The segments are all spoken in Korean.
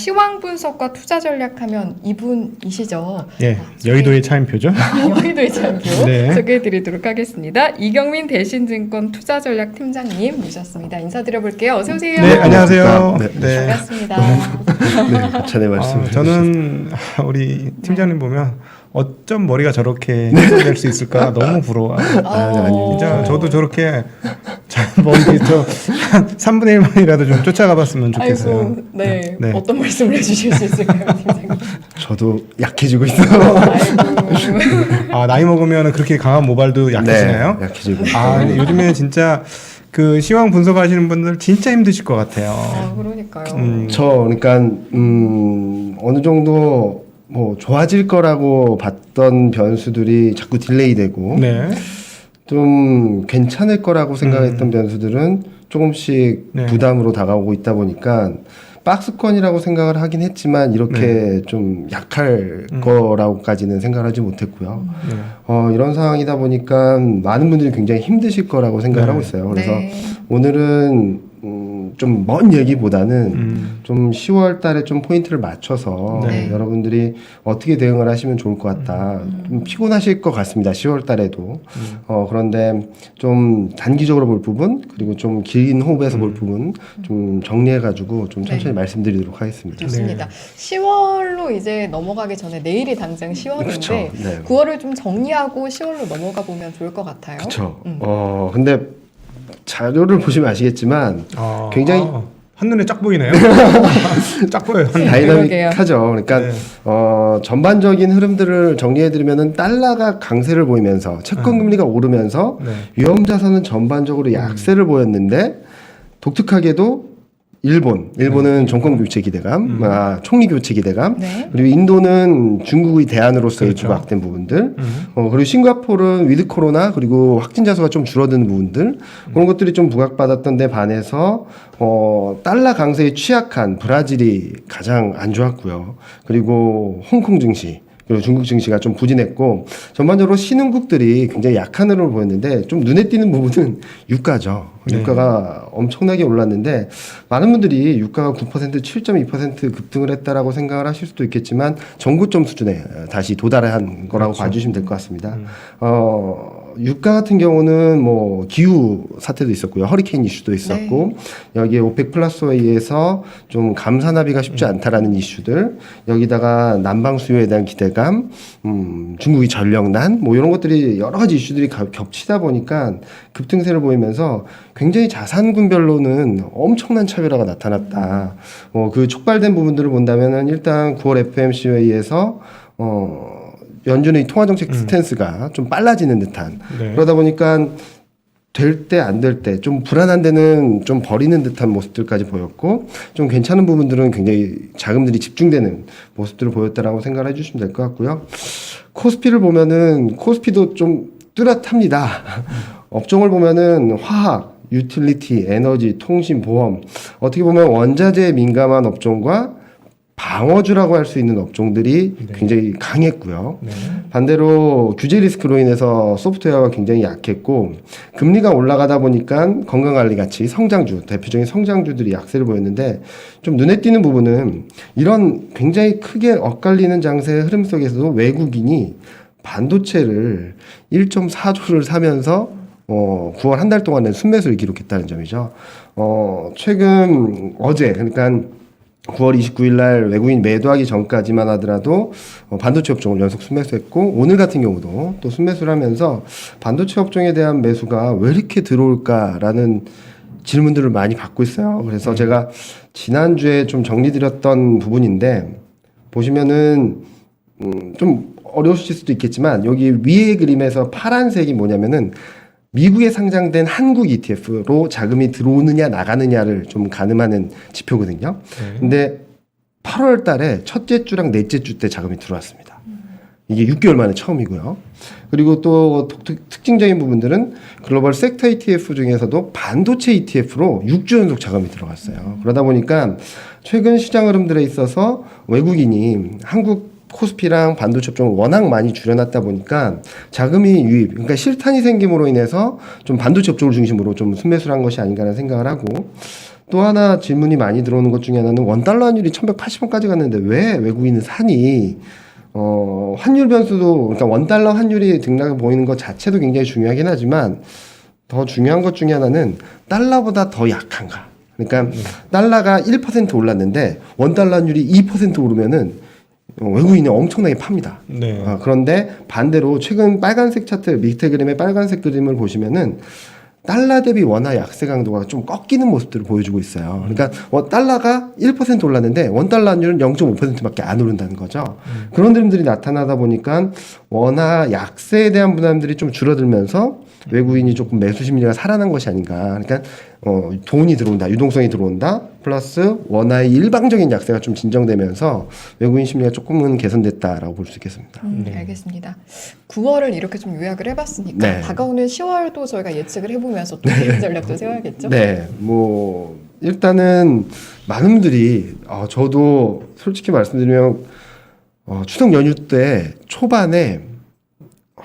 시황 분석과 투자 전략하면 이분이시죠? 예, 여의도의 차인표죠. 여의도의 차인표 네. 소개해드리도록 하겠습니다. 이경민 대신증권 투자전략팀장님 모셨습니다. 인사드려볼게요. 어서 오세요. 네, 안녕하세요. 네. 네. 반갑습니다. 네, 전에 말씀. 저는 우리 팀장님 보면 어쩜 머리가 저렇게 될 수 있을까 너무 부러워. 진짜 저도 저렇게 머리 한 3분의 1만이라도 좀 쫓아가봤으면 좋겠어요. 아이고, 네. 네. 어떤 말씀을 해주실 수 있을까요, 팀장님? 저도 약해지고 있어요. 아이고. 나이 먹으면 그렇게 강한 모발도 약해지나요? 네, 약해지고. 근데 요즘에 진짜 그 시황 분석하시는 분들 진짜 힘드실 것 같아요. 그러니까요. 그러니까 어느 정도 뭐 좋아질 거라고 봤던 변수들이 자꾸 딜레이되고 네. 좀 괜찮을 거라고 생각했던 변수들은 조금씩 네. 부담으로 다가오고 있다 보니까 박스권이라고 생각을 하긴 했지만 이렇게 좀 약할 거라고까지는 생각을 하지 못했고요. 네. 이런 상황이다 보니까 많은 분들이 굉장히 힘드실 거라고 생각을 하고 있어요. 그래서 네. 오늘은 좀 먼 얘기보다는 좀 10월 달에 좀 포인트를 맞춰서 네. 여러분들이 어떻게 대응을 하시면 좋을 것 같다. 좀 피곤하실 것 같습니다. 10월 달에도. 그런데 좀 단기적으로 볼 부분 그리고 좀 긴 호흡에서 볼 부분 좀 정리해가지고 좀 천천히 네. 말씀드리도록 하겠습니다. 좋습니다. 10월로 이제 넘어가기 전에 내일이 당장 10월인데 그쵸. 네. 9월을 좀 정리하고 10월로 넘어가 보면 좋을 것 같아요. 그렇죠. 근데 자료를 보시면 아시겠지만 굉장히 한눈에 쫙 보이네요. 쫙 보여요. 다이나믹하죠. 그러니까 네. 전반적인 흐름들을 정리해드리면은 달러가 강세를 보이면서 채권 금리가 오르면서 네. 위험 자산은 전반적으로 약세를 보였는데 독특하게도 일본은 정권 교체 기대감, 총리 교체 기대감, 네. 그리고 인도는 중국의 대안으로서의 그렇죠. 부각된 부분들, 그리고 싱가포르는 위드 코로나 그리고 확진자 수가 좀 줄어드는 부분들 그런 것들이 좀 부각받았던 데 반해서 달러 강세에 취약한 브라질이 가장 안 좋았고요. 그리고 홍콩 증시 그리고 중국 증시가 좀 부진했고 전반적으로 신흥국들이 굉장히 약한 흐름을 보였는데 좀 눈에 띄는 부분은 유가죠. 네. 유가가 엄청나게 올랐는데 많은 분들이 유가가 9% 7.2% 급등을 했다라고 생각을 하실 수도 있겠지만 전고점 수준에 다시 도달한 거라고 그렇죠. 봐주시면 될 것 같습니다. 유가 같은 경우는 뭐 기후 사태도 있었고요. 허리케인 이슈도 있었고 여기에 오펙 플러스 회의에서 좀 감산합의가 쉽지 않다라는 이슈들 여기다가 난방 수요에 대한 기대감 중국이 전력난 뭐 이런 것들이 여러 가지 이슈들이 겹치다 보니까 급등세를 보이면서 굉장히 자산군별로는 엄청난 차별화가 나타났다. 그 촉발된 부분들을 본다면은 일단 9월 FOMC 회의에서 연준의 통화정책 스탠스가 좀 빨라지는 듯한 네. 그러다 보니까 될 때 안 될 때 좀 불안한 데는 좀 버리는 듯한 모습들까지 보였고 좀 괜찮은 부분들은 굉장히 자금들이 집중되는 모습들을 보였다라고 생각을 해주시면 될 것 같고요. 코스피를 보면은 코스피도 좀 뚜렷합니다. 업종을 보면은 화학, 유틸리티, 에너지, 통신, 보험 어떻게 보면 원자재에 민감한 업종과 방어주라고 할 수 있는 업종들이 굉장히 강했고요. 반대로 규제 리스크로 인해서 소프트웨어가 굉장히 약했고 금리가 올라가다 보니까 건강관리 가치, 성장주, 대표적인 성장주들이 약세를 보였는데 좀 눈에 띄는 부분은 이런 굉장히 크게 엇갈리는 장세의 흐름 속에서도 외국인이 반도체를 1.4조를 사면서 9월 한 달 동안에 순매수를 기록했다는 점이죠. 최근 어제 그러니까 9월 29일 날 외국인 매도하기 전까지만 하더라도 반도체 업종을 연속 순매수했고 오늘 같은 경우도 또 순매수를 하면서 반도체 업종에 대한 매수가 왜 이렇게 들어올까라는 질문들을 많이 받고 있어요. 그래서 제가 지난주에 좀 정리드렸던 부분인데 보시면은 좀 어려우실 수도 있겠지만 여기 위에 그림에서 파란색이 뭐냐면은 미국에 상장된 한국 ETF로 자금이 들어오느냐 나가느냐를 좀 가늠하는 지표거든요. 근데 8월 달에 첫째 주랑 넷째 주 때 자금이 들어왔습니다. 이게 6개월 만에 처음이고요. 그리고 또 특징적인 부분들은 글로벌 섹터 ETF 중에서도 반도체 ETF로 6주 연속 자금이 들어갔어요. 그러다 보니까 최근 시장 흐름들에 있어서 외국인이 한국 코스피랑 반도체 업종을 워낙 많이 줄여놨다 보니까 자금이 유입, 그러니까 실탄이 생김으로 인해서 좀 반도체 업종을 중심으로 좀 순매수를 한 것이 아닌가라는 생각을 하고 또 하나 질문이 많이 들어오는 것 중에 하나는 원달러 환율이 1180원까지 갔는데 왜 외국인은 사니? 환율 변수도, 그러니까 원달러 환율이 등락해 보이는 것 자체도 굉장히 중요하긴 하지만 더 중요한 것 중에 하나는 달러보다 더 약한가. 그러니까 달러가 1% 올랐는데 원달러 환율이 2% 오르면은 외국인이 엄청나게 팝니다. 네. 그런데 반대로 최근 빨간색 차트, 밑에 그림의 빨간색 그림을 보시면은 달러 대비 원화 약세 강도가 좀 꺾이는 모습들을 보여주고 있어요. 그러니까 달러가 1% 올랐는데 원달러 환율은 0.5%밖에 안 오른다는 거죠. 그런 흐름들이 나타나다 보니까 원화 약세에 대한 부담들이 좀 줄어들면서 외국인이 조금 매수 심리가 살아난 것이 아닌가. 그러니까 돈이 들어온다, 유동성이 들어온다, 플러스 원화의 일방적인 약세가 좀 진정되면서 외국인 심리가 조금은 개선됐다라고 볼 수 있겠습니다. 알겠습니다. 9월을 이렇게 좀 요약을 해봤으니까 네. 다가오는 10월도 저희가 예측을 해보면서 또 대응 전략도 세워야겠죠? 네, 뭐 일단은 많은 분들이 저도 솔직히 말씀드리면 추석 연휴 때 초반에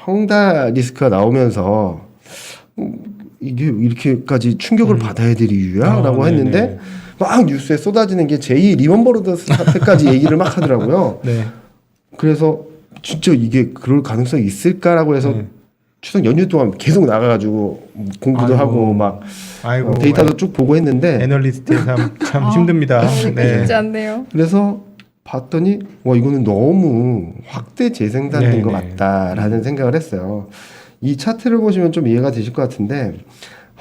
헝다 리스크가 나오면서 이게 이렇게까지 충격을 받아야 될 이유야?라고 했는데 막 뉴스에 쏟아지는 게 제2 리먼 브러더스 사태까지 얘기를 막 하더라고요. 네. 그래서 진짜 이게 그럴 가능성이 있을까라고 해서 추석 연휴 동안 계속 나가가지고 공부도 하고 막 데이터도 쭉 보고 했는데 애널리스트의 참 힘듭니다. 네. 쉽지 않네요. 그래서 봤더니 와 이거는 너무 확대 재생산된 것 같다라는 생각을 했어요. 이 차트를 보시면 좀 이해가 되실 것 같은데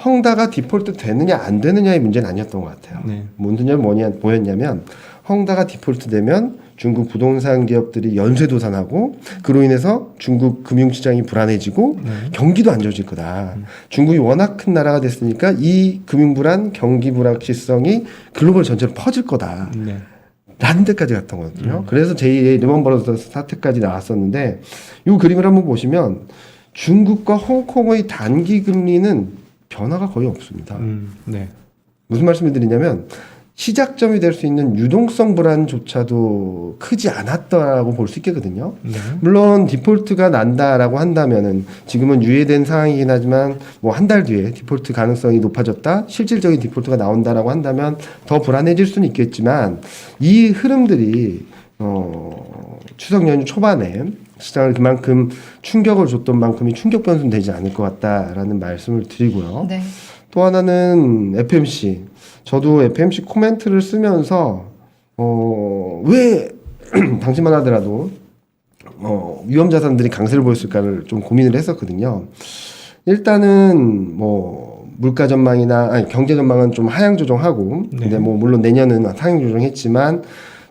헝다가 디폴트 되느냐 안 되느냐의 문제는 아니었던 것 같아요. 문제는 뭐였냐면 헝다가 디폴트 되면 중국 부동산 기업들이 연쇄 도산하고 그로 인해서 중국 금융시장이 불안해지고 경기도 안 좋아질 거다. 중국이 워낙 큰 나라가 됐으니까 이 금융불안, 경기 불확실성이 글로벌 전체로 퍼질 거다. 라는 데까지 갔던 거거든요. 그래서 제2의 리먼 브러더스 사태까지 나왔었는데 이 그림을 한번 보시면 중국과 홍콩의 단기 금리는 변화가 거의 없습니다. 네. 무슨 말씀을 드리냐면 시작점이 될 수 있는 유동성 불안조차도 크지 않았다고 볼 수 있겠거든요. 물론 디폴트가 난다라고 한다면은 지금은 유예된 상황이긴 하지만 뭐 한 달 뒤에 디폴트 가능성이 높아졌다, 실질적인 디폴트가 나온다라고 한다면 더 불안해질 수는 있겠지만 이 흐름들이 추석 연휴 초반에 시장을 그만큼 충격을 줬던 만큼이 충격 변수는 되지 않을 것 같다라는 말씀을 드리고요. 네. 또 하나는 FMC. 저도 FMC 코멘트를 쓰면서 왜 당시만 하더라도 위험 자산들이 강세를 보였을까를 좀 고민을 했었거든요. 일단은 뭐 물가 전망이나 경제 전망은 좀 하향 조정하고 근데 뭐 물론 내년은 상향 조정했지만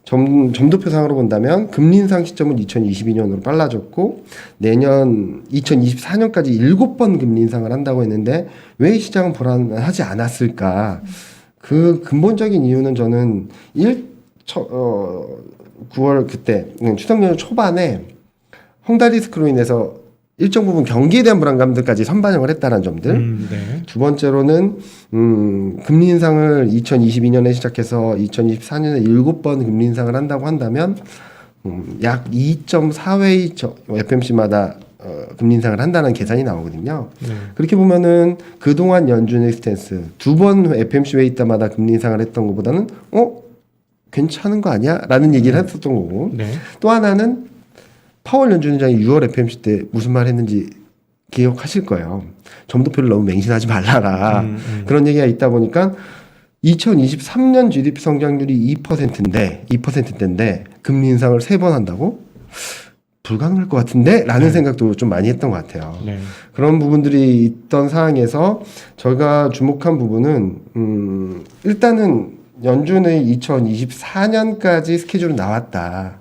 점도표상으로 본다면 금리 인상 시점은 2022년으로 빨라졌고 내년 2024년까지 7번 금리 인상을 한다고 했는데 왜 시장은 불안하지 않았을까? 그 근본적인 이유는 저는 9월 그때 추석 연휴 초반에 헝다 리스크로 인해서 일정 부분 경기에 대한 불안감들까지 선반영을 했다는 점들. 두 번째로는 금리 인상을 2022년에 시작해서 2024년에 7번 금리 인상을 한다고 한다면 약 2.4회 FMC마다 금리 인상을 한다는 계산이 나오거든요. 그렇게 보면은 그동안 연준의 스탠스 2번 FMC 회의 때마다 금리 인상을 했던 것보다는 괜찮은 거 아니야? 라는 얘기를 했었던 거고 또 하나는 파월 연준의장이 6월 FMC 때 무슨 말 했는지 기억하실 거예요. 점도표를 너무 맹신하지 말라라. 그런 얘기가 있다 보니까 2023년 GDP 성장률이 2%대인데 금리 인상을 3번 한다고? 불가능할 것 같은데? 라는 생각도 좀 많이 했던 것 같아요. 그런 부분들이 있던 상황에서 저희가 주목한 부분은 일단은 연준의 2024년까지 스케줄은 나왔다.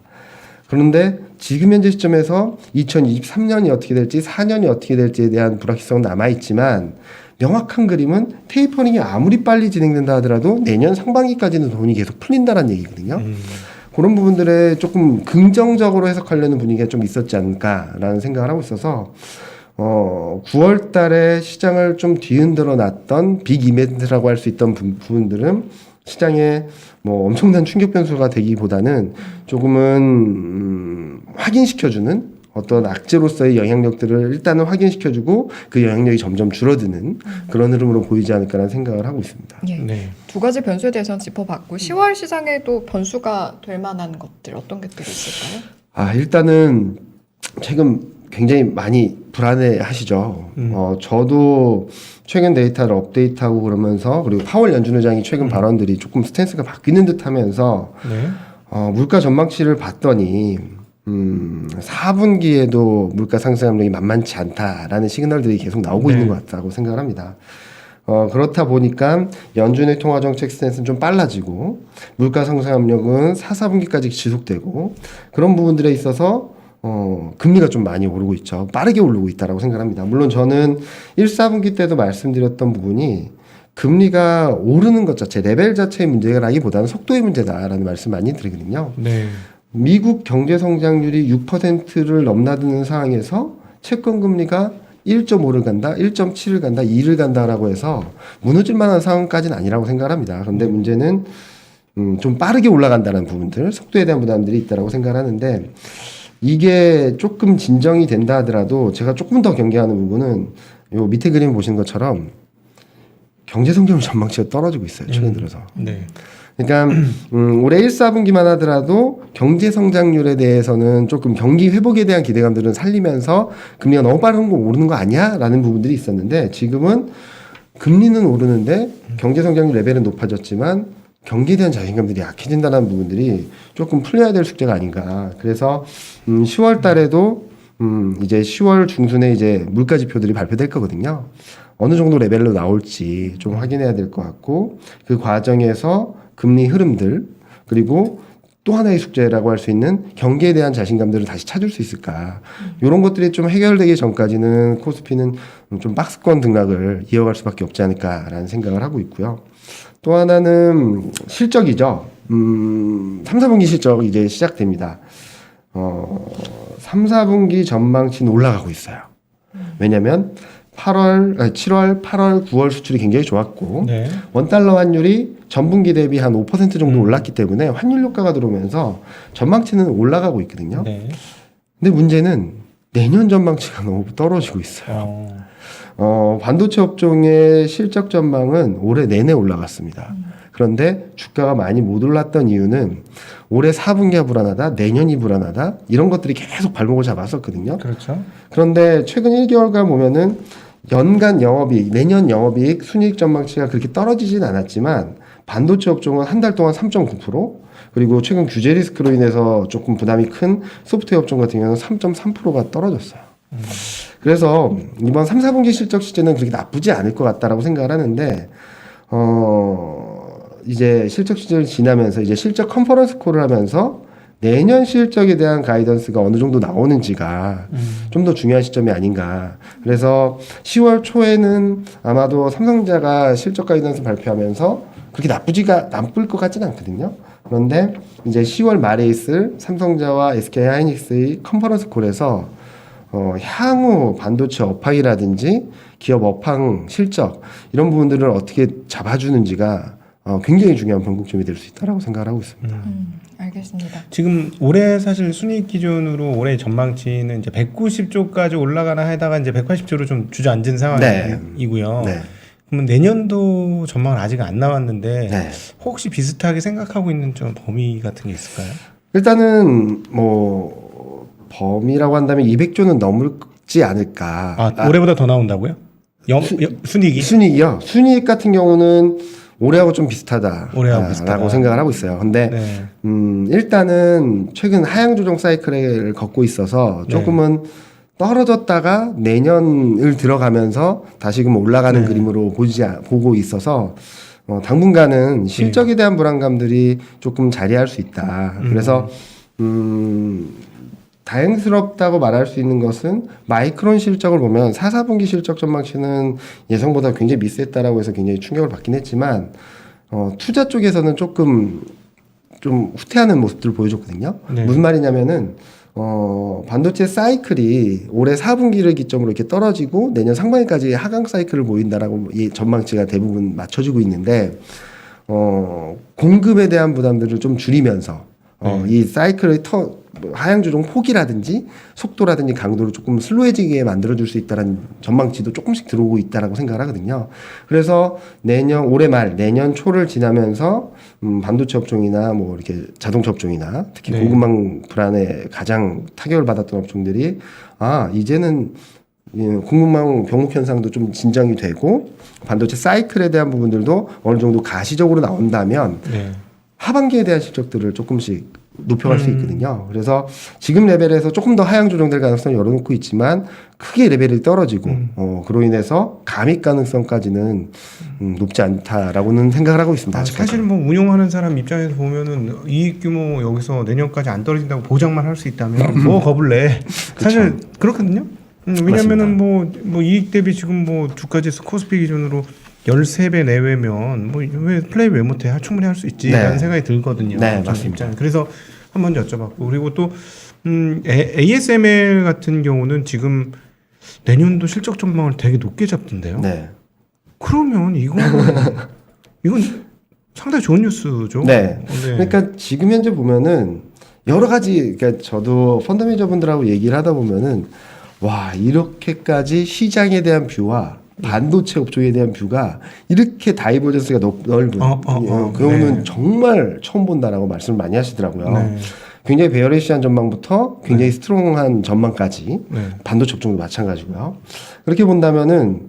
그런데 지금 현재 시점에서 2023년이 어떻게 될지 4년이 어떻게 될지에 대한 불확실성은 남아있지만 명확한 그림은 테이퍼링이 아무리 빨리 진행된다 하더라도 내년 상반기까지는 돈이 계속 풀린다는 얘기거든요. 그런 부분들에 조금 긍정적으로 해석하려는 분위기가 좀 있었지 않을까라는 생각을 하고 있어서 9월 달에 시장을 좀 뒤흔들어 놨던 빅 이벤트라고 할 수 있던 부분들은 시장에 뭐 엄청난 충격 변수가 되기보다는 조금은 확인시켜주는 어떤 악재로서의 영향력들을 일단은 확인시켜주고 그 영향력이 점점 줄어드는 그런 흐름으로 보이지 않을까라는 생각을 하고 있습니다. 예. 네. 두 가지 변수에 대해서는 짚어봤고 10월 시장에도 변수가 될 만한 것들 어떤 것들이 있을까요? 일단은 최근 굉장히 많이 불안해 하시죠. 저도 최근 데이터를 업데이트하고 그러면서 그리고 파월 연준 의장이 최근 발언들이 조금 스탠스가 바뀌는 듯 하면서 네. 물가 전망치를 봤더니 4분기에도 물가 상승 압력이 만만치 않다라는 시그널들이 계속 나오고 있는 것 같다고 생각을 합니다. 그렇다 보니까 연준의 통화정책 스탠스는 좀 빨라지고 물가 상승 압력은 4, 4분기까지 지속되고 그런 부분들에 있어서 금리가 좀 많이 오르고 있죠. 빠르게 오르고 있다라고 생각합니다. 물론 저는 1, 4분기 때도 말씀드렸던 부분이 금리가 오르는 것 자체, 레벨 자체의 문제라기보다는 속도의 문제다라는 말씀 많이 드리거든요. 네. 미국 경제 성장률이 6%를 넘나드는 상황에서 채권 금리가 1.5를 간다, 1.7을 간다, 2를 간다라고 해서 무너질 만한 상황까지는 아니라고 생각합니다. 그런데 문제는 좀 빠르게 올라간다는 부분들, 속도에 대한 부담들이 있다라고 생각하는데 이게 조금 진정이 된다 하더라도 제가 조금 더 경계하는 부분은 요 밑에 그림 보시는 것처럼 경제 성장률 전망치가 떨어지고 있어요. 최근 들어서. 네. 그러니까 올해 1, 4분기만 하더라도 경제 성장률에 대해서는 조금 경기 회복에 대한 기대감들은 살리면서 금리가 너무 빠른 거 오르는 거 아니야? 라는 부분들이 있었는데 지금은 금리는 오르는데 경제 성장률 레벨은 높아졌지만 경기에 대한 자신감들이 약해진다는 부분들이 조금 풀려야 될 숙제가 아닌가. 그래서 10월 달에도 이제 10월 중순에 이제 물가 지표들이 발표될 거거든요. 어느 정도 레벨로 나올지 좀 확인해야 될 것 같고 그 과정에서 금리 흐름들 그리고 또 하나의 숙제라고 할 수 있는 경기에 대한 자신감들을 다시 찾을 수 있을까. 이런 것들이 좀 해결되기 전까지는 코스피는 좀 박스권 등락을 이어갈 수밖에 없지 않을까라는 생각을 하고 있고요. 또 하나는 실적이죠. 3, 4분기 실적 이제 시작됩니다. 3, 4분기 전망치는 올라가고 있어요. 왜냐하면 7월, 8월, 9월 수출이 굉장히 좋았고 네. 원달러 환율이 전분기 대비 한 5% 정도 올랐기 때문에 환율 효과가 들어오면서 전망치는 올라가고 있거든요. 네. 근데 문제는 내년 전망치가 너무 떨어지고 있어요. 반도체 업종의 실적 전망은 올해 내내 올라갔습니다. 그런데 주가가 많이 못 올랐던 이유는 올해 4분기가 불안하다, 내년이 불안하다 이런 것들이 계속 발목을 잡았었거든요. 그렇죠. 그런데 최근 1개월간 보면은 연간 영업이익, 내년 영업이익 순이익 전망치가 그렇게 떨어지진 않았지만 반도체 업종은 한 달 동안 3.9% 그리고 최근 규제 리스크로 인해서 조금 부담이 큰 소프트웨어 업종 같은 경우는 3.3%가 떨어졌어요. 그래서 이번 3, 4분기 실적 시제는 그렇게 나쁘지 않을 것 같다라고 생각을 하는데 이제 실적 시제를 지나면서 이제 실적 컨퍼런스 콜을 하면서 내년 실적에 대한 가이던스가 어느 정도 나오는지가 좀 더 중요한 시점이 아닌가. 그래서 10월 초에는 아마도 삼성전자가 실적 가이던스 발표하면서 그렇게 나쁠 것 같지는 않거든요. 그런데 이제 10월 말에 있을 삼성전자와 SK 하이닉스의 컨퍼런스 콜에서 향후 반도체 업황이라든지 기업 업황 실적 이런 부분들을 어떻게 잡아주는지가 굉장히 중요한 변곡점이 될 수 있다라고 생각을 하고 있습니다. 알겠습니다. 지금 올해 사실 순이익 기준으로 올해 전망치는 이제 190조까지 올라가나 하다가 이제 180조로 좀 주저앉은 상황이고요. 네. 그러면 내년도 전망은 아직 안 나왔는데 네. 혹시 비슷하게 생각하고 있는 좀 범위 같은 게 있을까요? 일단은 뭐 범위라고 한다면 200조는 넘지 않을까. 올해보다 더 나온다고요? 순이익이? 순이익이요. 순이익 같은 경우는 올해하고 좀 비슷하다라고 올해하고 비슷하다. 생각을 하고 있어요. 근데 네. 일단은 최근 하향 조정 사이클을 걷고 있어서 조금은 떨어졌다가 내년을 들어가면서 다시금 올라가는 그림으로 보고 있어서 당분간은 실적에 대한 불안감들이 조금 자리할 수 있다. 그래서 다행스럽다고 말할 수 있는 것은 마이크론 실적을 보면 4, 4분기 실적 전망치는 예상보다 굉장히 미스했다라고 해서 굉장히 충격을 받긴 했지만 투자 쪽에서는 조금 좀 후퇴하는 모습들을 보여줬거든요. 네. 무슨 말이냐면은 반도체 사이클이 올해 4분기를 기점으로 이렇게 떨어지고 내년 상반기까지 하강 사이클을 보인다라고 이 전망치가 대부분 맞춰지고 있는데 공급에 대한 부담들을 좀 줄이면서 이 사이클의 뭐 하향 조정 폭이라든지 속도라든지 강도를 조금 슬로해지게 만들어줄 수 있다는 전망치도 조금씩 들어오고 있다라고 생각을 하거든요. 그래서 올해 말 내년 초를 지나면서 반도체 업종이나 뭐 이렇게 자동차 업종이나 특히 네. 공급망 불안에 가장 타격을 받았던 업종들이 이제는 공급망 병목 현상도 좀 진정이 되고 반도체 사이클에 대한 부분들도 어느 정도 가시적으로 나온다면 네. 하반기에 대한 실적들을 조금씩 높여갈 수 있거든요. 그래서 지금 레벨에서 조금 더 하향 조정될 가능성을 열어놓고 있지만 크게 레벨이 떨어지고 그로 인해서 감익 가능성까지는 높지 않다라고는 생각을 하고 있습니다. 사실 뭐 운용하는 사람 입장에서 보면은 이익 규모 여기서 내년까지 안 떨어진다고 보장만 할 수 있다면 뭐 겁을 내. 사실 그렇거든요. 왜냐면은 뭐 이익 대비 지금 뭐 주가지수 코스피 기준으로 13배 내외면 뭐 왜 플레이 왜 못해? 충분히 할 수 있지라는 네. 생각이 들거든요. 네, 맞습니다. 입장에. 그래서 한번 여쭤봤고 그리고 또 ASML 같은 경우는 지금 내년도 실적 전망을 되게 높게 잡던데요. 네. 그러면 이건 상당히 좋은 뉴스죠. 네. 그러니까 지금 현재 보면은 여러 가지 그러니까 저도 펀더메이저 분들하고 얘기를 하다 보면은 와 이렇게까지 시장에 대한 뷰와 반도체 업종에 대한 뷰가 이렇게 다이버전스가 넓은 그거는 네. 정말 처음 본다라고 말씀을 많이 하시더라고요. 네. 굉장히 베어리시한 전망부터 굉장히 스트롱한 전망까지 네. 반도체 업종도 마찬가지고요. 그렇게 본다면은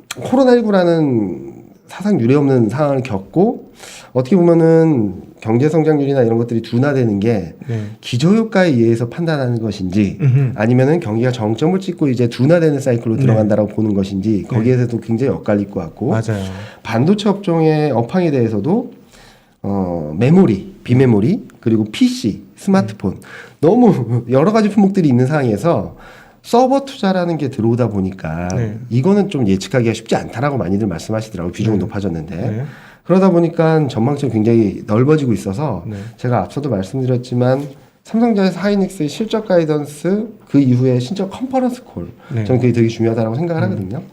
코로나19라는 사상 유례 없는 상황을 겪고 어떻게 보면은 경제 성장률이나 이런 것들이 둔화되는 게 네. 기저효과에 의해서 판단하는 것인지 아니면은 경기가 정점을 찍고 이제 둔화되는 사이클로 들어간다라고 보는 것인지 거기에서도 굉장히 엇갈릴 것 같고 맞아요. 반도체 업종의 업황에 대해서도 메모리, 비메모리 그리고 PC, 스마트폰 너무 여러 가지 품목들이 있는 상황에서 서버 투자라는 게 들어오다 보니까 네. 이거는 좀 예측하기가 쉽지 않다라고 많이들 말씀하시더라고요. 비중이 높아졌는데. 네. 그러다 보니까 전망치가 굉장히 넓어지고 있어서 네. 제가 앞서도 말씀드렸지만 삼성전자 하이닉스의 실적 가이던스 그 이후에 실적 컨퍼런스 콜 네. 저는 그게 되게 중요하다고 생각을 하거든요.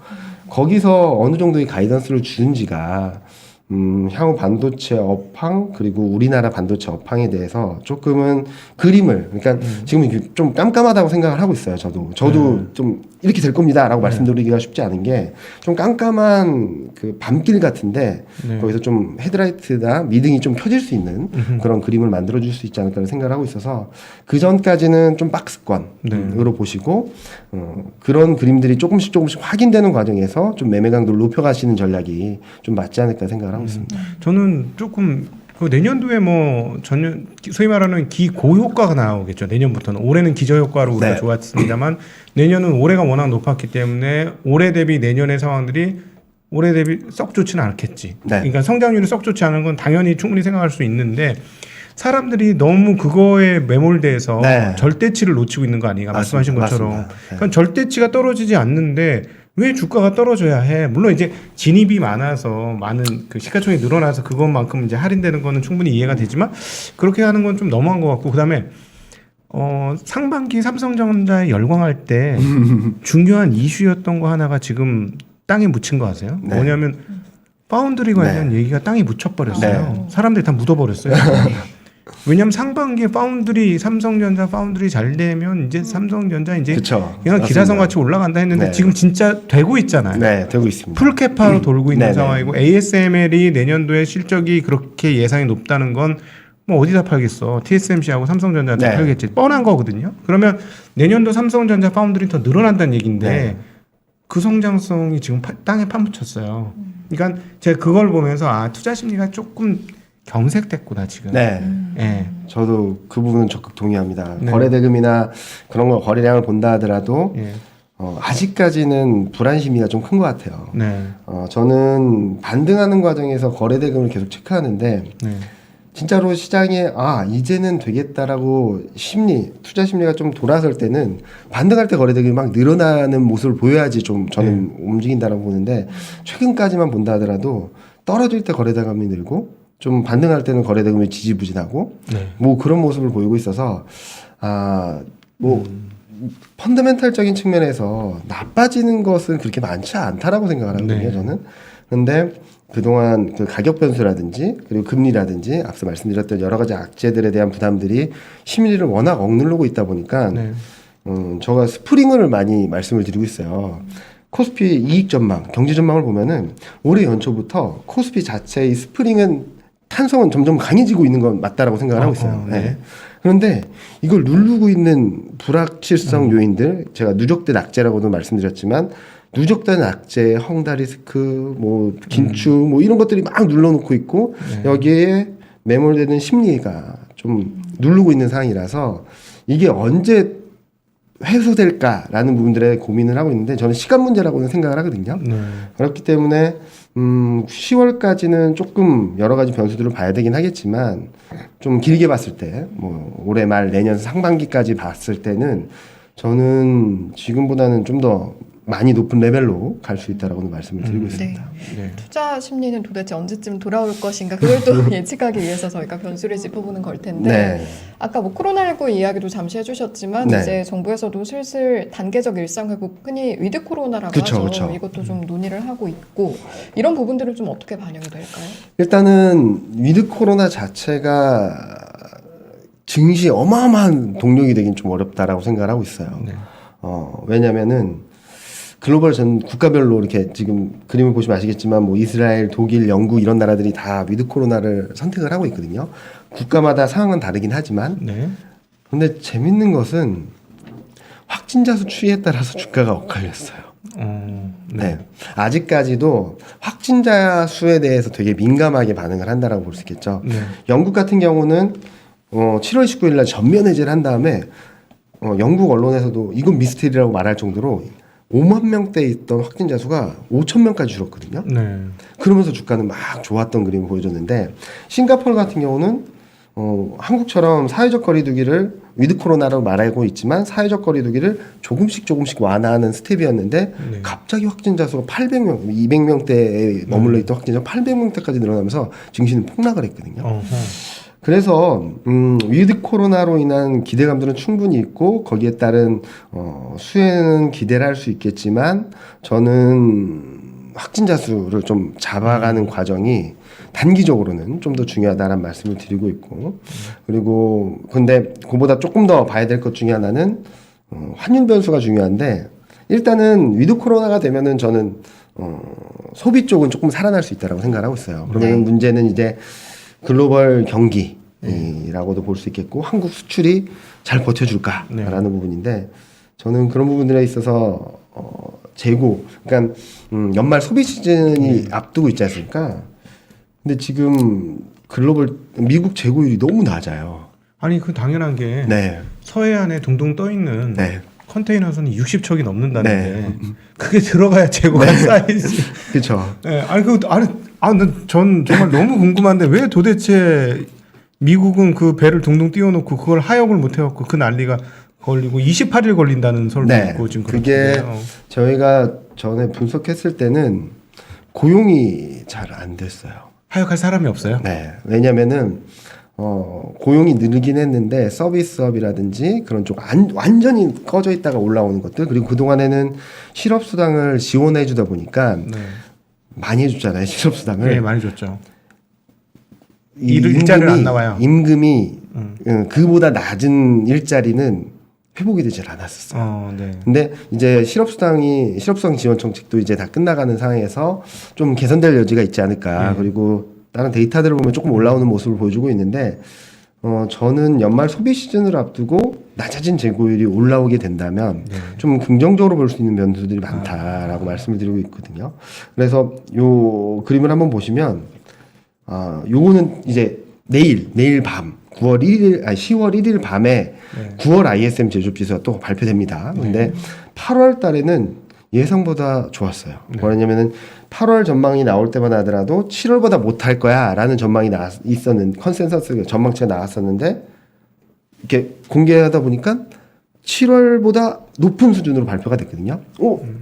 거기서 어느 정도의 가이던스를 주는지가 향후 반도체 업황 그리고 우리나라 반도체 업황에 대해서 조금은 그림을 그러니까 지금 좀 깜깜하다고 생각을 하고 있어요. 저도 좀 이렇게 될 겁니다라고 말씀드리기가 쉽지 않은 게 좀 깜깜한 그 밤길 같은데 네. 거기서 좀 헤드라이트나 미등이 좀 켜질 수 있는 그런 그림을 만들어줄 수 있지 않을까라는 생각을 하고 있어서 그 전까지는 좀 박스권으로 보시고 그런 그림들이 조금씩 확인되는 과정에서 좀 매매 강도를 높여가시는 전략이 좀 맞지 않을까 생각을 하고 있습니다. 저는 조금 그 내년도에 뭐 전년 소위 말하는 기고효과가 나오겠죠. 내년부터는 올해는 기저효과로 우리가 네. 좋았습니다만 내년은 올해가 워낙 높았기 때문에 올해 대비 내년의 상황들이 올해 대비 썩 좋지는 않겠지. 네. 그러니까 성장률이 썩 좋지 않은 건 당연히 충분히 생각할 수 있는데 사람들이 너무 그거에 매몰돼서 네. 절대치를 놓치고 있는 거 아니에요? 말씀하신 것처럼. 맞습니다. 네. 그러니까 절대치가 떨어지지 않는데 왜 주가가 떨어져야 해? 물론 이제 진입이 많아서 많은 그 시가총액이 늘어나서 그것만큼 이제 할인되는 거는 충분히 이해가 되지만 그렇게 하는 건 좀 너무한 것 같고 그다음에 상반기 삼성전자에 열광할 때 중요한 이슈였던 거 하나가 지금 땅에 묻힌 거 아세요? 네. 뭐냐면 파운드리 관련 얘기가 땅에 묻혀버렸어요. 네. 사람들이 다 묻어버렸어요. 왜냐하면 상반기에 삼성전자 파운드리 잘 되면 이제 삼성전자 이제 그쵸. 그냥 맞습니다. 기사성 같이 올라간다 했는데 네. 지금 진짜 되고 있잖아요. 네, 되고 있습니다. 풀캐파로 돌고 있는 네네. 상황이고 ASML이 내년도에 실적이 그렇게 예상이 높다는 건 뭐 어디다 팔겠어? TSMC하고 삼성전자한테 네. 팔겠지. 뻔한 거거든요. 그러면 내년도 삼성전자 파운드리 더 늘어난다는 얘기인데 네. 그 성장성이 지금 땅에 파묻혔어요. 그러니까 제가 그걸 보면서 투자 심리가 조금 경색됐구나 지금. 네. 예. 저도 그 부분은 적극 동의합니다. 네. 거래 대금이나 그런 거 거래량을 본다 하더라도 예. 아직까지는 불안 심리가 좀 큰 것 같아요. 네. 저는 반등하는 과정에서 거래 대금을 계속 체크하는데 네. 진짜로 시장에 이제는 되겠다라고 투자 심리가 좀 돌아설 때는 반등할 때 거래 대금이 막 늘어나는 모습을 보여야지 좀 저는 움직인다라고 보는데 최근까지만 본다 하더라도 떨어질 때 거래 대금이 늘고 좀 반등할 때는 거래 대금이 지지부진하고 네. 뭐 그런 모습을 보이고 있어서 펀더멘탈적인 측면에서 나빠지는 것은 그렇게 많지 않다라고 생각을 하거든요. 네. 저는 그런데 그동안 그 가격 변수라든지 그리고 금리라든지 앞서 말씀드렸던 여러 가지 악재들에 대한 부담들이 심리를 워낙 억누르고 있다 보니까 네. 제가 스프링을 많이 말씀을 드리고 있어요. 코스피 이익 전망, 경제 전망을 보면은 올해 연초부터 코스피 자체의 스프링은 탄성은 점점 강해지고 있는 건 맞다라고 생각을 하고 있어요. 네. 네. 그런데 이걸 누르고 있는 불확실성 요인들, 제가 누적된 악재라고도 말씀드렸지만 누적된 악재, 헝다리스크, 뭐 긴축, 뭐 이런 것들이 막 눌러놓고 있고 여기에 매몰되는 심리가 좀 누르고 있는 상황이라서 이게 언제 해소될까라는 부분들에 고민을 하고 있는데 저는 시간 문제라고는 생각을 하거든요. 네. 그렇기 때문에 10월까지는 조금 여러 가지 변수들을 봐야 되긴 하겠지만 좀 길게 봤을 때 뭐 올해 말 내년 상반기까지 봤을 때는 저는 지금보다는 좀 더 많이 높은 레벨로 갈 수 있다라고는 말씀을 드리고 있습니다. 네. 투자 심리는 도대체 언제쯤 돌아올 것인가 그걸 또 예측하기 위해서 저희가 변수를 짚어보는 걸 텐데 네. 아까 뭐 코로나19 이야기도 잠시 해주셨지만 네. 이제 정부에서도 슬슬 단계적 일상 회복 흔히 위드 코로나라고 그쵸, 하죠. 그쵸. 이것도 좀 논의를 하고 있고 이런 부분들은 좀 어떻게 반영이 될까요? 일단은 위드 코로나 자체가 증시에 어마어마한 동력이 되긴 좀 어렵다라고 생각을 하고 있어요. 네. 왜냐면은 글로벌 전 국가별로 이렇게 지금 그림을 보시면 아시겠지만 뭐 이스라엘, 독일, 영국 이런 나라들이 다 위드 코로나를 선택을 하고 있거든요. 국가마다 상황은 다르긴 하지만 네. 근데 재밌는 것은 확진자 수 추이에 따라서 주가가 엇갈렸어요. 네. 아직까지도 확진자 수에 대해서 되게 민감하게 반응을 한다라고 볼 수 있겠죠. 네. 영국 같은 경우는 7월 19일 날 전면 해제를 한 다음에 영국 언론에서도 이건 미스테리라고 말할 정도로 5만 명대에 있던 확진자 수가 5천 명까지 줄었거든요. 네. 그러면서 주가는 막 좋았던 그림을 보여줬는데 싱가포르 같은 경우는 한국처럼 사회적 거리두기를 위드 코로나라고 말하고 있지만 사회적 거리두기를 조금씩 완화하는 스텝이었는데 네. 갑자기 확진자 수가 800명, 200명대에 머물러 있던 확진자가 800명대까지 늘어나면서 증시는 폭락을 했거든요. 어허. 그래서 위드 코로나로 인한 기대감들은 충분히 있고 거기에 따른 수혜는 기대를 할 수 있겠지만 저는 확진자 수를 좀 잡아가는 과정이 단기적으로는 좀 더 중요하다는 말씀을 드리고 있고 그리고 근데 그보다 조금 더 봐야 될 것 중에 하나는 환율 변수가 중요한데 일단은 위드 코로나가 되면은 저는 소비 쪽은 조금 살아날 수 있다라고 생각을 하고 있어요. 그러면 네. 문제는 이제 글로벌 경기라고도 볼 수 있겠고 한국 수출이 잘 버텨줄까라는 부분인데 저는 그런 부분들에 있어서 재고 그러니까 연말 소비 시즌이 앞두고 있지 않습니까? 근데 지금 글로벌 미국 재고율이 너무 낮아요. 아니 그 당연한 게 네. 서해안에 둥둥 떠 있는 네. 컨테이너선이 60척이 넘는다는데 네. 그게 들어가야 재고가 쌓이지. 그렇죠. 네, 전 정말 너무 궁금한데 왜 도대체 미국은 그 배를 둥둥 띄워놓고 그걸 하역을 못 해갖고 그 난리가 걸리고 28일 걸린다는 설도 네. 있고 지금 그게 그렇군요. 저희가 전에 분석했을 때는 고용이 잘 안 됐어요. 하역할 사람이 없어요. 네. 왜냐면은 고용이 늘긴 했는데 서비스업이라든지 그런 쪽 완전히 꺼져 있다가 올라오는 것들 그리고 그동안에는 실업수당을 지원해 주다 보니까 네. 많이 해줬잖아요. 실업수당을. 네, 많이 줬죠. 이 일자리를 안 나와요. 임금이 그보다 낮은 일자리는 회복이 되질 않았었어요. 네. 근데 이제 실업수당 지원 정책도 이제 다 끝나가는 상황에서 좀 개선될 여지가 있지 않을까. 그리고 다른 데이터들을 보면 조금 올라오는 모습을 보여주고 있는데 저는 연말 소비 시즌을 앞두고 낮아진 재고율이 올라오게 된다면 좀 긍정적으로 볼 수 있는 변수들이 많다라고 말씀을 드리고 있거든요. 그래서 요 그림을 한번 보시면 요거는 이제 내일 밤 10월 1일 밤에 9월 ISM 제조업 지수가 또 발표됩니다. 근데 8월 달에는 예상보다 좋았어요. 뭐냐면은 8월 전망이 나올 때마다 하더라도 7월보다 못할 거야라는 전망이 있었는 컨센서스 전망치가 나왔었는데 이렇게 공개하다 보니까 7월보다 높은 수준으로 발표가 됐거든요.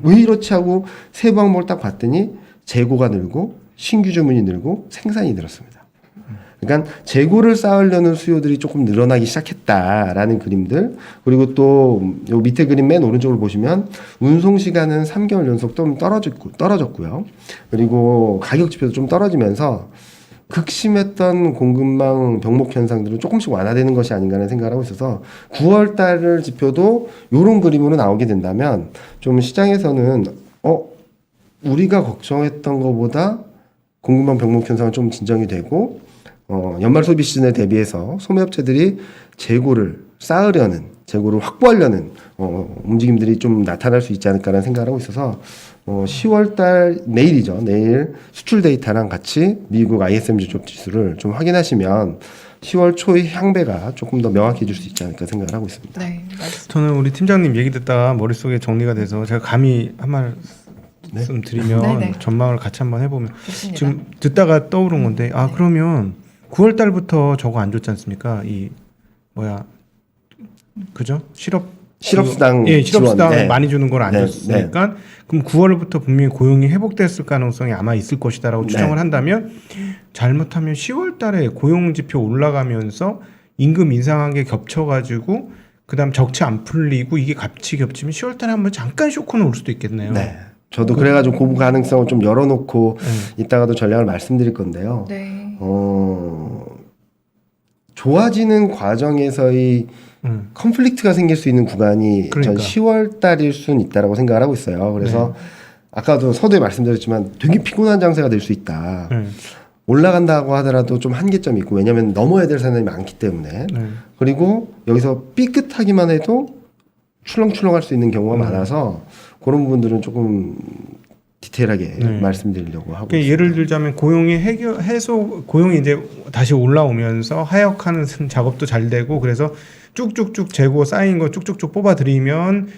왜 이렇지 하고 세부 항목을 딱 봤더니 재고가 늘고 신규 주문이 늘고 생산이 늘었습니다. 그러니까 재고를 쌓으려는 수요들이 조금 늘어나기 시작했다라는 그림들. 그리고 또 요 밑에 그림 맨 오른쪽을 보시면 운송 시간은 3개월 연속 좀 떨어졌고요. 그리고 가격 지표도 좀 떨어지면서 극심했던 공급망 병목 현상들은 조금씩 완화되는 것이 아닌가라는 생각을 하고 있어서 9월 달 지표도 이런 그림으로 나오게 된다면 좀 시장에서는 우리가 걱정했던 것보다 공급망 병목 현상은 좀 진정이 되고 연말 소비 시즌에 대비해서 소매업체들이 재고를 쌓으려는 재고를 확보하려는 움직임들이 좀 나타날 수 있지 않을까라는 생각을 하고 있어서 10월 달 내일이죠. 내일 수출 데이터랑 같이 미국 ISM 주식 지수를 좀 확인하시면 10월 초의 향배가 조금 더 명확해질 수 있지 않을까 생각을 하고 있습니다. 네, 저는 우리 팀장님 얘기 듣다가 머릿속에 정리가 돼서 제가 감히 한 말씀 드리면 네네. 전망을 같이 한번 해보면 좋습니다. 지금 듣다가 떠오른 건데 그러면 9월 달부터 저거 안 줬지 않습니까? 이 그죠? 실업수당 실업수당 지원. 네. 많이 주는 걸 안 네, 줬으니까 그럼 9월부터 분명히 고용이 회복됐을 가능성이 아마 있을 것이다라고 추정을 한다면 잘못하면 10월 달에 고용 지표 올라가면서 임금 인상한 게 겹쳐가지고 그다음 적치 안 풀리고 이게 같이 겹치면 10월 달에 한번 잠깐 쇼크는 올 수도 있겠네요. 네. 저도 그래가지고 그 가능성을 좀 열어놓고 이따가도 전략을 말씀드릴 건데요. 네. 좋아지는 과정에서의 컨플릭트가 생길 수 있는 구간이 전 10월 달일 수는 있다라고 생각을 하고 있어요. 그래서 아까도 서두에 말씀드렸지만 되게 피곤한 장세가 될 수 있다. 올라간다고 하더라도 좀 한계점이 있고 왜냐하면 넘어야 될 산업이 많기 때문에 그리고 여기서 삐끗하기만 해도 출렁출렁할 수 있는 경우가 많아서 그런 부분들은 조금 디테일하게 말씀드리려고 하고 있습니다. 예를 들자면 고용이 고용이 이제 다시 올라오면서 하역하는 작업도 잘 되고 그래서 쭉쭉쭉 재고 쌓인 거 쭉쭉쭉 뽑아들이면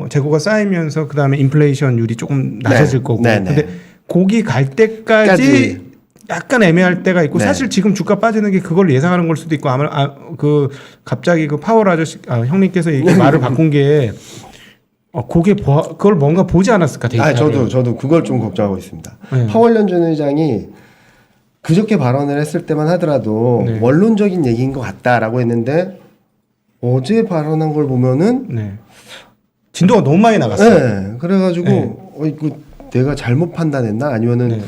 재고가 쌓이면서 그 다음에 인플레이션율이 조금 낮아질 거고 근데 거기 갈 때까지 약간 애매할 때가 있고 사실 지금 주가 빠지는 게 그걸 예상하는 걸 수도 있고 갑자기 그 파월 아저씨 형님께서 이게 말을 바꾼 게 그걸 뭔가 보지 않았을까 데이터를. 저도 그걸 좀 걱정하고 있습니다. 파월 전 의장이 그저께 발언을 했을 때만 하더라도 원론적인 얘기인 것 같다라고 했는데 어제 발언한 걸 보면은 진도가 너무 많이 나갔어요. 그래가지고 이거 내가 잘못 판단했나 아니면은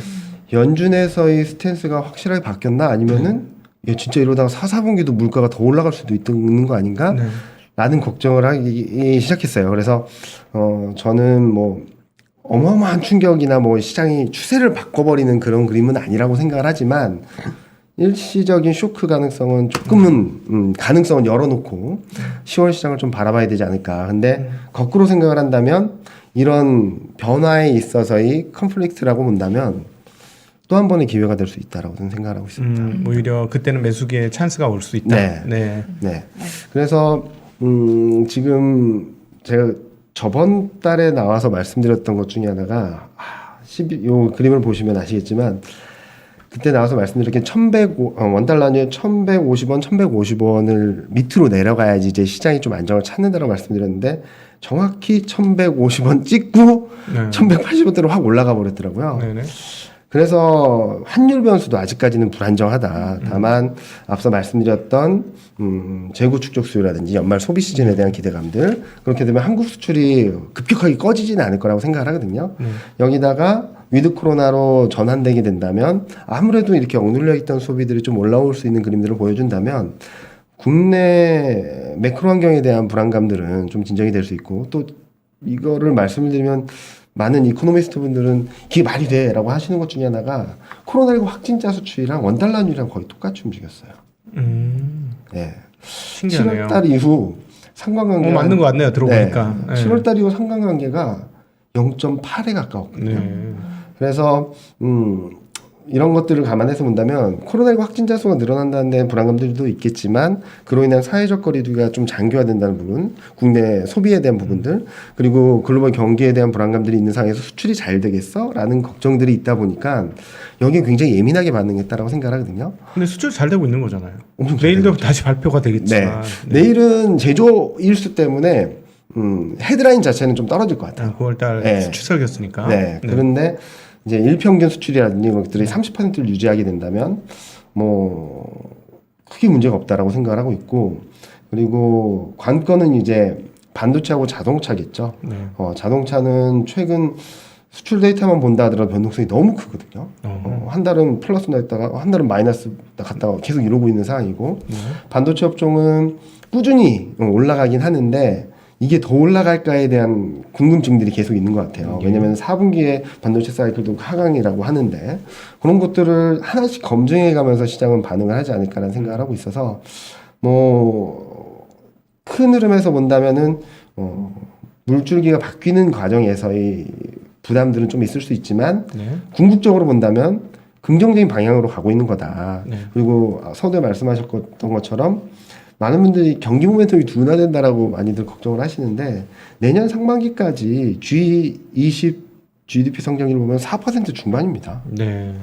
연준에서의 스탠스가 확실하게 바뀌었나 아니면은 진짜 이러다가 4분기도 물가가 더 올라갈 수도 있는 거 아닌가? 라는 걱정을 하기 시작했어요. 그래서 저는 뭐 어마어마한 충격이나 뭐 시장이 추세를 바꿔버리는 그런 그림은 아니라고 생각을 하지만 일시적인 쇼크 가능성은 조금은 가능성은 열어놓고 10월 시장을 좀 바라봐야 되지 않을까. 근데 거꾸로 생각을 한다면 이런 변화에 있어서의 컨플릭트라고 본다면 또 한 번의 기회가 될 수 있다라고 생각을 하고 있습니다. 오히려 그때는 매수기에 찬스가 올 수 있다. 네. 그래서 지금 제가 저번 달에 나와서 말씀드렸던 것 중에 하나가 요 그림을 보시면 아시겠지만 그때 나와서 말씀드린 게 원달러에 1,150원, 1,150원을 밑으로 내려가야지 이제 시장이 좀 안정을 찾는다라고 말씀드렸는데 정확히 1,150원 찍고 1,180원대로 확 올라가 버렸더라고요. 그래서 환율 변수도 아직까지는 불안정하다. 다만 앞서 말씀드렸던 재고 축적 수요라든지 연말 소비 시즌에 대한 기대감들 그렇게 되면 한국 수출이 급격하게 꺼지지는 않을 거라고 생각을 하거든요. 여기다가 위드 코로나로 전환되게 된다면 아무래도 이렇게 억눌려 있던 소비들이 좀 올라올 수 있는 그림들을 보여준다면 국내 매크로 환경에 대한 불안감들은 좀 진정이 될 수 있고 또 이거를 말씀을 드리면 많은 이코노미스트 분들은 이게 말이 돼 라고 하시는 것 중에 하나가 코로나19 확진자 수치랑 원달러율이랑 거의 똑같이 움직였어요. 신기하네요. 7월달 이후 상관관계 맞는 것 같네요. 들어보니까 7월달 이후 상관관계가 0.8에 가까웠거든요. 그래서 이런 것들을 감안해서 본다면 코로나19 확진자 수가 늘어난다는 데 불안감들도 있겠지만 그로 인한 사회적 거리두기가 좀 장기화된다는 부분, 국내 소비에 대한 부분들 그리고 글로벌 경기에 대한 불안감들이 있는 상황에서 수출이 잘 되겠어? 라는 걱정들이 있다 보니까 여기에 굉장히 예민하게 반응했다라고 생각을 하거든요. 근데 수출 잘 되고 있는 거잖아요. 엄청 내일도 다시 발표가 되겠지만 내일은 제조 일수 때문에 헤드라인 자체는 좀 떨어질 것 같아요. 9월달 수출설이었으니까. 그런데 이제 일평균 수출이라든지 이런 것들이 30%를 유지하게 된다면 뭐 크게 문제가 없다라고 생각을 하고 있고 그리고 관건은 이제 반도체하고 자동차겠죠. 네. 자동차는 최근 수출 데이터만 본다 하더라도 변동성이 너무 크거든요. 한 달은 플러스 났다가 한 달은 마이너스 갔다가 계속 이러고 있는 상황이고 네. 반도체 업종은 꾸준히 올라가긴 하는데 이게 더 올라갈까에 대한 궁금증들이 계속 있는 것 같아요. 왜냐하면 4분기에 반도체 사이클도 하강이라고 하는데 그런 것들을 하나씩 검증해가면서 시장은 반응을 하지 않을까라는 생각을 하고 있어서 뭐 큰 흐름에서 본다면은 물줄기가 바뀌는 과정에서의 부담들은 좀 있을 수 있지만 네. 궁극적으로 본다면 긍정적인 방향으로 가고 있는 거다. 네. 그리고 서두에 말씀하셨던 것처럼 많은 분들이 경기 모멘텀이 둔화된다라고 많이들 걱정을 하시는데 내년 상반기까지 G20 GDP 성장률을 보면 4% 중반입니다. 네.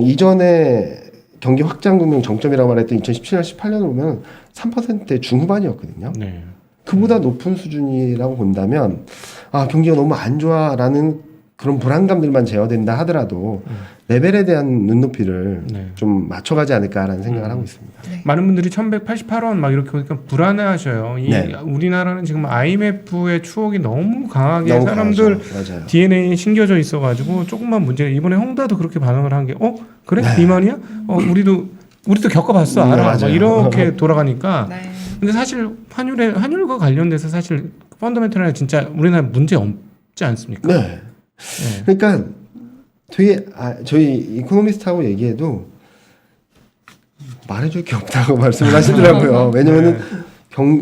이전에 경기 확장 금융 정점이라고 말했던 2017년, 18년을 보면 3%대 중후반이었거든요. 네. 그보다 높은 수준이라고 본다면 아 경기가 너무 안 좋아라는 그런 불안감들만 제어된다 하더라도 레벨에 대한 눈높이를 네. 좀 맞춰가지 않을까라는 생각을 하고 있습니다. 많은 분들이 1188원 막 이렇게 보니까 불안해하셔요. 네. 우리나라는 지금 IMF의 추억이 너무 강하게 너무 사람들 강하죠. 맞아요. DNA에 심겨져 있어가지고 조금만 문제가 이번에 홍다도 그렇게 반응을 한 게 그래 비만이야? 우리도 겪어봤어 알아. 막 맞아요. 이렇게 돌아가니까. 네. 근데 사실 환율과 관련돼서 사실 펀더멘털에 진짜 우리나라 문제 없지 않습니까? 네. 네. 그러니까 저희 이코노미스트하고 얘기해도 말해줄 게 없다고 말씀을 하시더라고요. 왜냐면은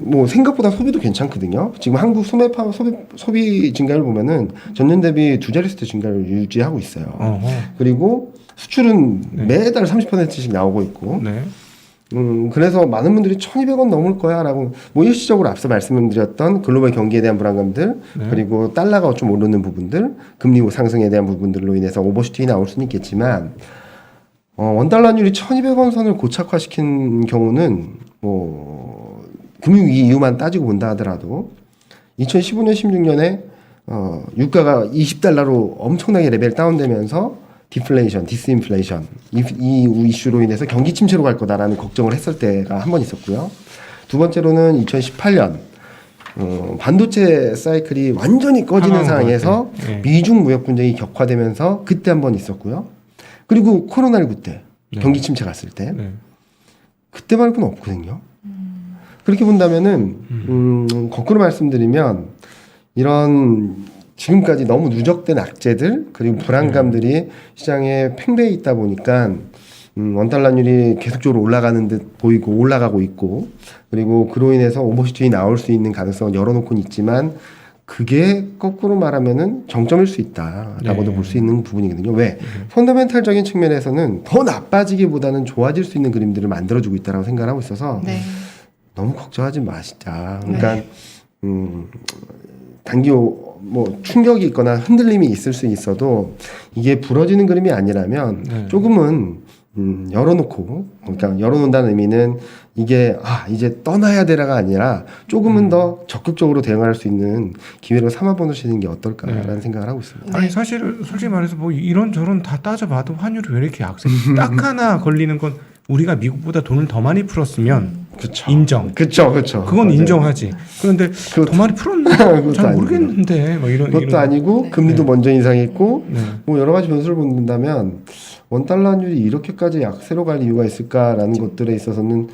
뭐 생각보다 소비도 괜찮거든요. 지금 한국 소비 증가를 보면은 전년 대비 두 자릿수 증가를 유지하고 있어요. 어허. 그리고 수출은 네. 매달 30%씩 나오고 있고. 네. 그래서 많은 분들이 1,200원 넘을 거야라고 뭐 일시적으로 앞서 말씀드렸던 글로벌 경기에 대한 불안감들 네. 그리고 달러가 좀 오르는 부분들 금리 상승에 대한 부분들로 인해서 오버슈팅이 나올 수는 있겠지만 원달러율이 1,200원 선을 고착화시킨 경우는 뭐 금융위기 이후만 따지고 본다 하더라도 2015년 16년에 유가가 20달러로 엄청나게 레벨 다운되면서 디플레이션, 디스인플레이션 이 이슈로 인해서 경기 침체로 갈 거다라는 걱정을 했을 때가 한 번 있었고요. 두 번째로는 2018년 반도체 사이클이 완전히 꺼지는 상황에서 네. 미중 무역 분쟁이 격화되면서 그때 한 번 있었고요. 그리고 코로나19 때 네. 경기 침체 갔을 때 네. 그때 말고는 없거든요. 그렇게 본다면은 거꾸로 말씀드리면 이런 지금까지 너무 누적된 악재들 그리고 불안감들이 시장에 팽배해 있다 보니까 원달러율이 계속적으로 올라가는 듯 보이고 올라가고 있고 그리고 그로 인해서 오버슈팅이 나올 수 있는 가능성은 열어놓고는 있지만 그게 거꾸로 말하면은 정점일 수 있다라고도 네. 볼 수 있는 부분이거든요. 왜? 펀더멘탈적인 측면에서는 더 나빠지기보다는 좋아질 수 있는 그림들을 만들어주고 있다라고 생각을 하고 있어서 네. 너무 걱정하지 마시자. 그러니까 단기 뭐 충격이 있거나 흔들림이 있을 수 있어도 이게 부러지는 그림이 아니라면 네. 조금은 열어놓고 그러니까 열어놓는다는 의미는 이게 이제 떠나야 되라가 아니라 조금은 더 적극적으로 대응할 수 있는 기회로 삼아보시는 게 어떨까라는 생각을 하고 있습니다. 아니 사실 솔직히 말해서 뭐 이런저런 다 따져봐도 환율이 왜 이렇게 약세? 딱 하나 걸리는 건 우리가 미국보다 돈을 더 많이 풀었으면 그쵸. 인정. 그쵸. 그건 맞아요. 인정하지. 그런데 더 많이 풀었나? 그것도 잘 아니고. 모르겠는데 뭐 그것도 이런. 아니고 네. 금리도 네. 먼저 인상했고 네. 뭐 여러 가지 변수를 본다면 원달러율이 이렇게까지 약세로 갈 이유가 있을까라는 것들에 있어서는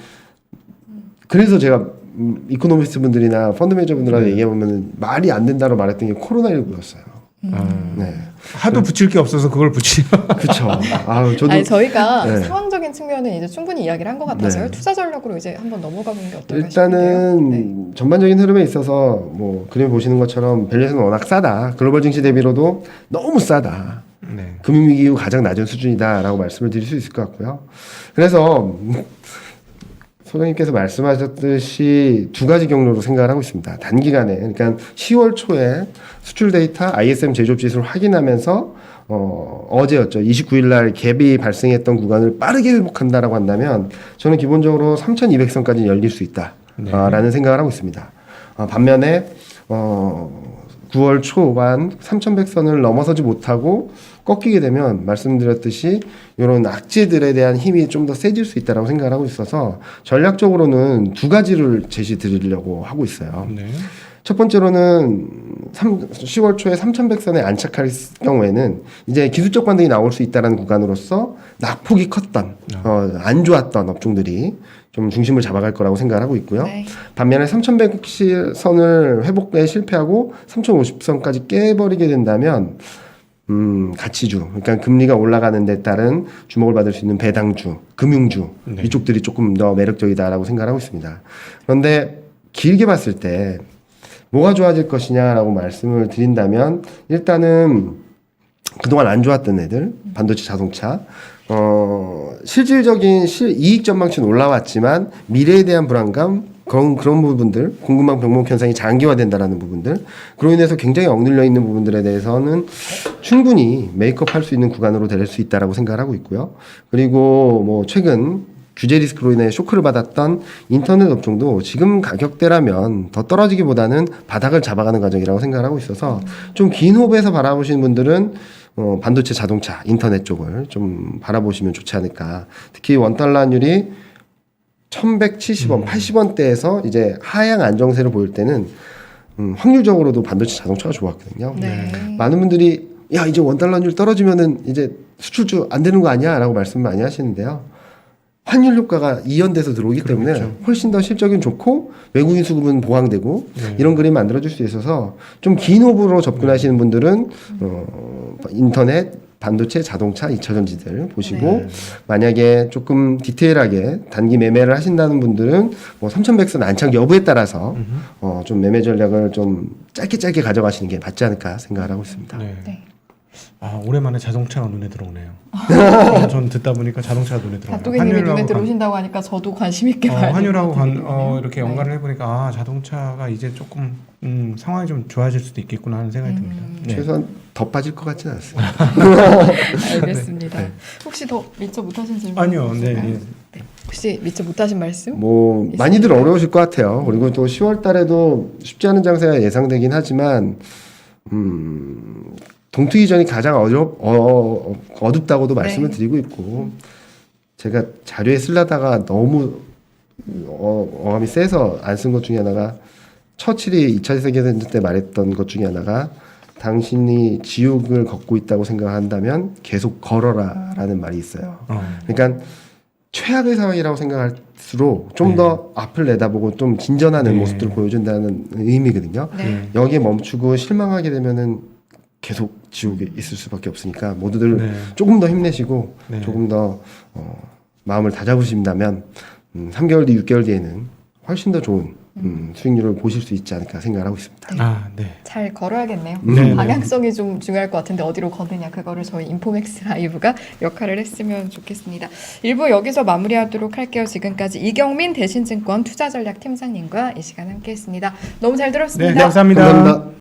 그래서 제가 이코노미스트 분들이나 펀드 매니저 분들하고 얘기해 보면 말이 안 된다고 말했던 게 코로나19였어요. 네, 하도 붙일 게 없어서 그걸 붙이려. 그렇죠. 저도 아니 저희가 네. 상황적인 측면은 이제 충분히 이야기를 한 것 같아서요. 네. 투자 전략으로 이제 한번 넘어가 보는 게 어떨까 싶은데요. 일단은 네. 전반적인 흐름에 있어서 뭐 그림 보시는 것처럼 밸류에이션은 워낙 싸다. 글로벌 증시 대비로도 너무 싸다. 네. 금융위기 이후 가장 낮은 수준이다라고 말씀을 드릴 수 있을 것 같고요. 그래서 소장님께서 말씀하셨듯이 두 가지 경로로 생각을 하고 있습니다. 단기간에 그러니까 10월 초에 수출 데이터 ISM 제조업 지수를 확인하면서 어제였죠. 29일 날 갭이 발생했던 구간을 빠르게 회복한다라고 한다면 저는 기본적으로 3,200선까지 열릴 수 있다라는 생각을 하고 있습니다. 반면에 9월 초반 3,100선을 넘어서지 못하고 꺾이게 되면 말씀드렸듯이 이런 악재들에 대한 힘이 좀 더 세질 수 있다고 생각을 하고 있어서 전략적으로는 두 가지를 제시 드리려고 하고 있어요. 네. 첫 번째로는 10월 초에 3100선에 안착할 경우에는 이제 기술적 반등이 나올 수 있다는 구간으로서 낙폭이 컸던 안 좋았던 업종들이 좀 중심을 잡아갈 거라고 생각을 하고 있고요. 네. 반면에 3100선을 회복에 실패하고 3050선까지 깨버리게 된다면 가치주, 그러니까 금리가 올라가는 데 따른 주목을 받을 수 있는 배당주, 금융주 네. 이쪽들이 조금 더 매력적이다라고 생각하고 있습니다. 그런데 길게 봤을 때 뭐가 좋아질 것이냐라고 말씀을 드린다면 일단은 그동안 안 좋았던 애들 반도체 자동차 실질적인 이익 전망치는 올라왔지만 미래에 대한 불안감 그런 부분들 궁금한 병목 현상이 장기화된다라는 부분들 그로 인해서 굉장히 억눌려 있는 부분들에 대해서는 충분히 메이크업 할 수 있는 구간으로 될 수 있다라고 생각을 하고 있고요. 그리고 뭐 최근 규제 리스크로 인해 쇼크를 받았던 인터넷 업종도 지금 가격대라면 더 떨어지기보다는 바닥을 잡아가는 과정이라고 생각을 하고 있어서 좀 긴 호흡에서 바라보시는 분들은 반도체 자동차 인터넷 쪽을 좀 바라보시면 좋지 않을까. 특히 원달러율이 1170원, 80원대에서 이제 하향 안정세를 보일 때는 확률적으로도 반도체 자동차가 좋았거든요. 네. 많은 분들이 야 이제 원달러율 떨어지면은 이제 수출주 안 되는 거 아니야? 라고 말씀 많이 하시는데요. 환율 효과가 이연돼서 들어오기 때문에 그렇겠죠. 훨씬 더 실적이 좋고 외국인 수급은 보강되고 네. 이런 그림 만들어줄 수 있어서 좀 긴 호흡으로 접근하시는 분들은 인터넷, 반도체, 자동차, 2차전지들 보시고 네. 만약에 조금 디테일하게 단기 매매를 하신다는 분들은 뭐 3100선 안착 여부에 따라서 좀 매매 전략을 좀 짧게 가져가시는 게 맞지 않을까 생각을 하고 있습니다. 네. 네. 아 오랜만에 자동차가 눈에 들어오네요. 전 듣다 보니까 자동차가 눈에 들어오네요. 박도기님이 눈에 들어오신다고 하니까 저도 관심 있게 봐야 환율하고 될것 같아요. 이렇게 연관을 해보니까 아 자동차가 이제 조금 상황이 좀 좋아질 수도 있겠구나 하는 생각이 듭니다. 네. 최소한 더 빠질 것 같지는 않습니다. 알겠습니다. 네. 혹시 더 미처 못하신 질문? 아니요, 네, 있을까요? 네. 네. 혹시 미처 못하신 말씀? 뭐 있습니다. 많이들 어려우실 것 같아요. 그리고 또 10월 달에도 쉽지 않은 장세가 예상되긴 하지만 동투기 전이 가장 어둡다고도 말씀을 드리고 있고 제가 자료에 쓰려다가 너무 어감이 세서 안 쓴 것 중에 하나가 처칠이 2차 세계대전 때 말했던 것 중에 하나가 당신이 지옥을 걷고 있다고 생각한다면 계속 걸어라 라는 말이 있어요. 그러니까 최악의 상황이라고 생각할수록 좀 더 앞을 내다보고 좀 진전하는 네. 모습들을 보여준다는 의미거든요. 네. 여기에 멈추고 실망하게 되면은 계속 지옥에 있을 수밖에 없으니까 모두들 네. 조금 더 힘내시고 네. 조금 더 마음을 다잡으신다면 3개월 뒤, 6개월 뒤에는 훨씬 더 좋은 수익률을 보실 수 있지 않을까 생각을 하고 있습니다. 아 네. 잘 걸어야겠네요. 네, 방향성이 좀 중요할 것 같은데 어디로 걷느냐 그거를 저희 인포맥스 라이브가 역할을 했으면 좋겠습니다. 1부 여기서 마무리하도록 할게요. 지금까지 이경민 대신증권 투자전략팀장님과 이 시간 함께했습니다. 너무 잘 들었습니다. 네, 감사합니다. 감사합니다.